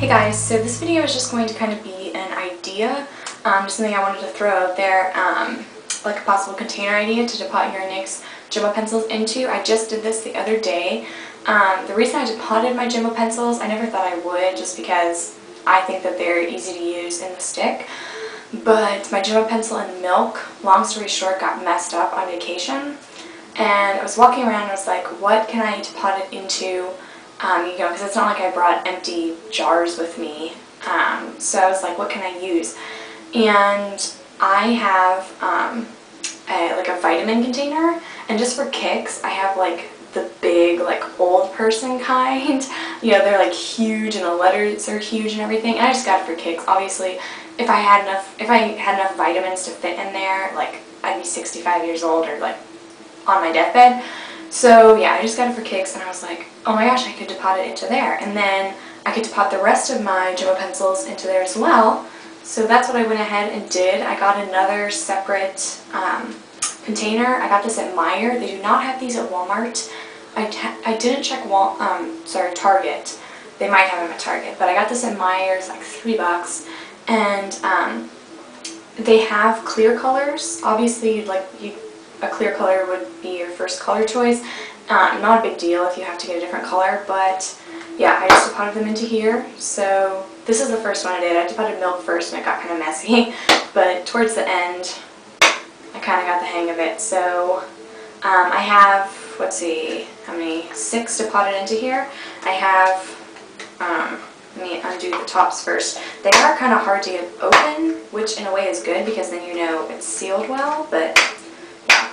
Hey guys, so this video is just going to kind of be an idea, just something I wanted to throw out there, like a possible container idea to depot your NYX Jumbo pencils into. I just did this the other day. The reason I depotted my Jumbo pencils, I never thought I would, just because I think that they're easy to use in the stick. But my Jumbo pencil in milk, long story short, got messed up on vacation. And I was walking around and I was like, what can I depot it into? Because it's not like I brought empty jars with me. So I was like, what can I use? And I have a vitamin container, and just for kicks, I have like the big, like old person kind. They're like huge and the letters are huge and everything. And I just got it for kicks. Obviously, if I had enough vitamins to fit in there, like I'd be 65 years old or like on my deathbed. So yeah, I just got it for kicks, and I was like, oh my gosh, I could depot it into there. And then I could depot the rest of my Jumbo pencils into there as well. So that's what I went ahead and did. I got another separate container. I got this at Meijer. They do not have these at Walmart. I didn't check Target. They might have them at Target, but I got this at Meijer. It's like $3, and they have clear colors. Obviously, a clear color would be your first color choice. Not a big deal if you have to get a different color, but yeah, I just depotted them into here. So this is the first one I did. I depotted milk first and it got kind of messy, but towards the end I kind of got the hang of it. So I have, let's see, how many? 6 depotted into here. I have, let me undo the tops first. They are kind of hard to get open, which in a way is good because then you know it's sealed well, but yeah.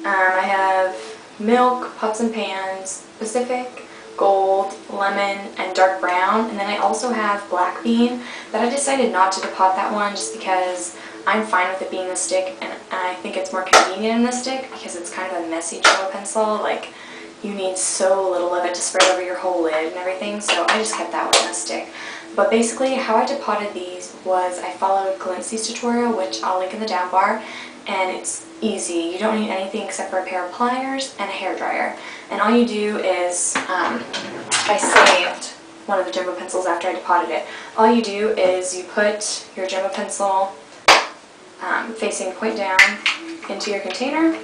I have milk, pots and pans, Pacific, gold, lemon, and dark brown. And then I also have black bean, but I decided not to depot that one just because I'm fine with it being the stick, and I think it's more convenient in the stick because it's kind of a messy Jumbo pencil. Like, you need so little of it to spread over your whole lid and everything, so I just kept that one in the stick. But basically, how I depotted these was I followed Glincy's tutorial, which I'll link in the down bar, and it's easy. You don't need anything except for a pair of pliers and a hairdryer. And all you do is, I saved one of the Jumbo pencils after I depotted it. All you do is you put your Jumbo pencil facing point down into your container,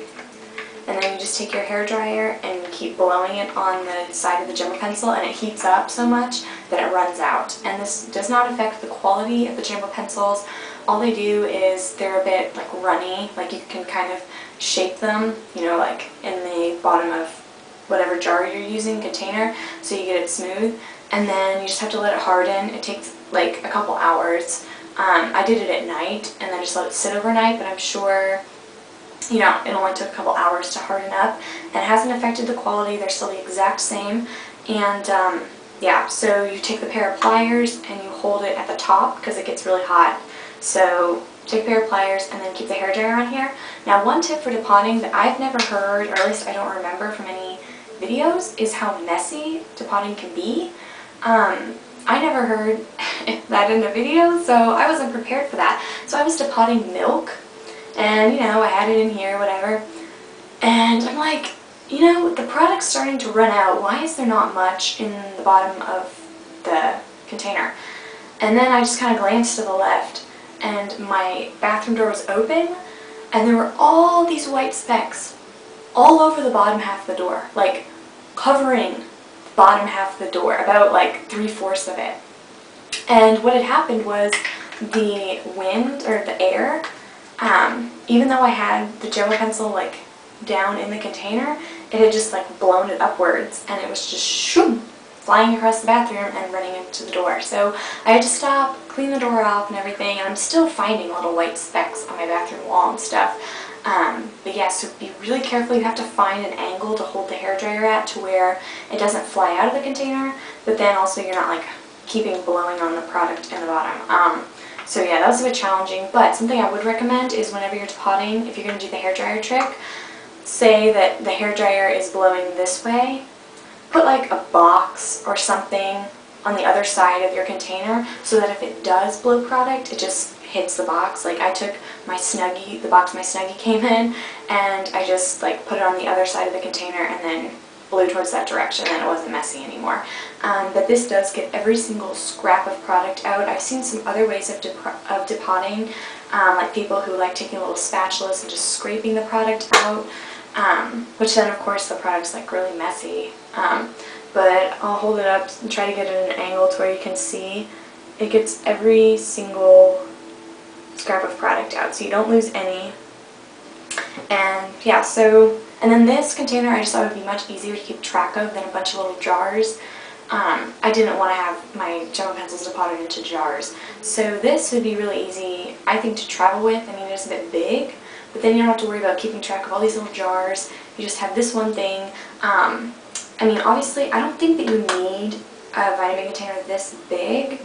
and then you just take your hairdryer and keep blowing it on the side of the Jumbo pencil, and it heats up so much that it runs out. And this does not affect the quality of the Jumbo pencils. All they do is they're a bit like runny, like you can kind of shape them, like in the bottom of whatever jar you're using, container, so you get it smooth. And then you just have to let it harden. It takes like a couple hours. I did it at night and then just let it sit overnight, but I'm sure it only took a couple hours to harden up, and it hasn't affected the quality. They're still the exact same. And yeah, so you take the pair of pliers and you hold it at the top because it gets really hot. So take a pair of pliers and then keep the hairdryer on here. Now, one tip for depotting that I've never heard, or at least I don't remember from any videos, is how messy depotting can be. I never heard that in a video, so I wasn't prepared for that. So I was depotting milk, and I had it in here, whatever, and I'm like, the product's starting to run out. Why is there not much in the bottom of the container? And then I just kind of glanced to the left, and my bathroom door was open, and there were all these white specks all over the bottom half of the door, like covering the bottom half of the door, about like 3/4 of it. And what had happened was the wind, or the air, even though I had the Jumbo pencil like down in the container, it had just like blown it upwards, and it was just shoom, flying across the bathroom and running into the door. So I had to stop, clean the door off and everything, and I'm still finding little white specks on my bathroom wall and stuff. But yeah, so be really careful. You have to find an angle to hold the hairdryer at to where it doesn't fly out of the container, but then also you're not like keeping blowing on the product in the bottom. So yeah, that was a bit challenging, but something I would recommend is whenever you're depotting, if you're going to do the hairdryer trick, say that the hairdryer is blowing this way, put like a box or something on the other side of your container so that if it does blow product, it just hits the box. Like I took my Snuggie, the box my Snuggie came in, and I just like put it on the other side of the container and then blew towards that direction and it wasn't messy anymore. But this does get every single scrap of product out. I've seen some other ways of depotting, like people who like taking little spatulas and just scraping the product out, which then of course the product's like really messy. But I'll hold it up and try to get it at an angle to where you can see it gets every single scrap of product out, so you don't lose any. And yeah, and then this container I just thought it would be much easier to keep track of than a bunch of little jars. I didn't want to have my gel pencils deposited into jars, so this would be really easy, I think, to travel with. I mean, it's a bit big, but then you don't have to worry about keeping track of all these little jars. You just have this one thing. I mean, obviously, I don't think that you need a vitamin container this big,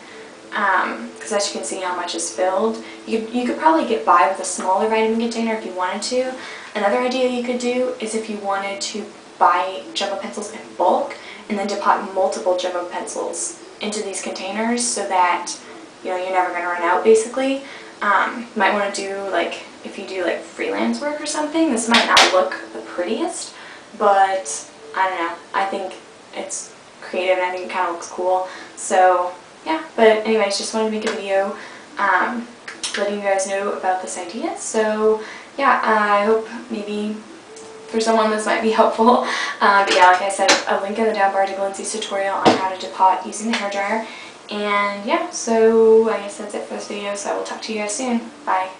because as you can see how much is filled. You could probably get by with a smaller vitamin container if you wanted to. Another idea you could do is if you wanted to buy jumbo pencils in bulk and then depot multiple jumbo pencils into these containers so that, you know, you're never going to run out, basically. You might want to do, like, if you do like freelance work or something, this might not look the prettiest, but I don't know, I think it's creative and I think it kind of looks cool. So yeah, but anyways, just wanted to make a video letting you guys know about this idea. So yeah, I hope maybe for someone this might be helpful. But yeah, like I said, a link in the down bar to Lindsay's tutorial on how to depot using the hairdryer. And yeah, so I guess that's it for this video, so I will talk to you guys soon. Bye.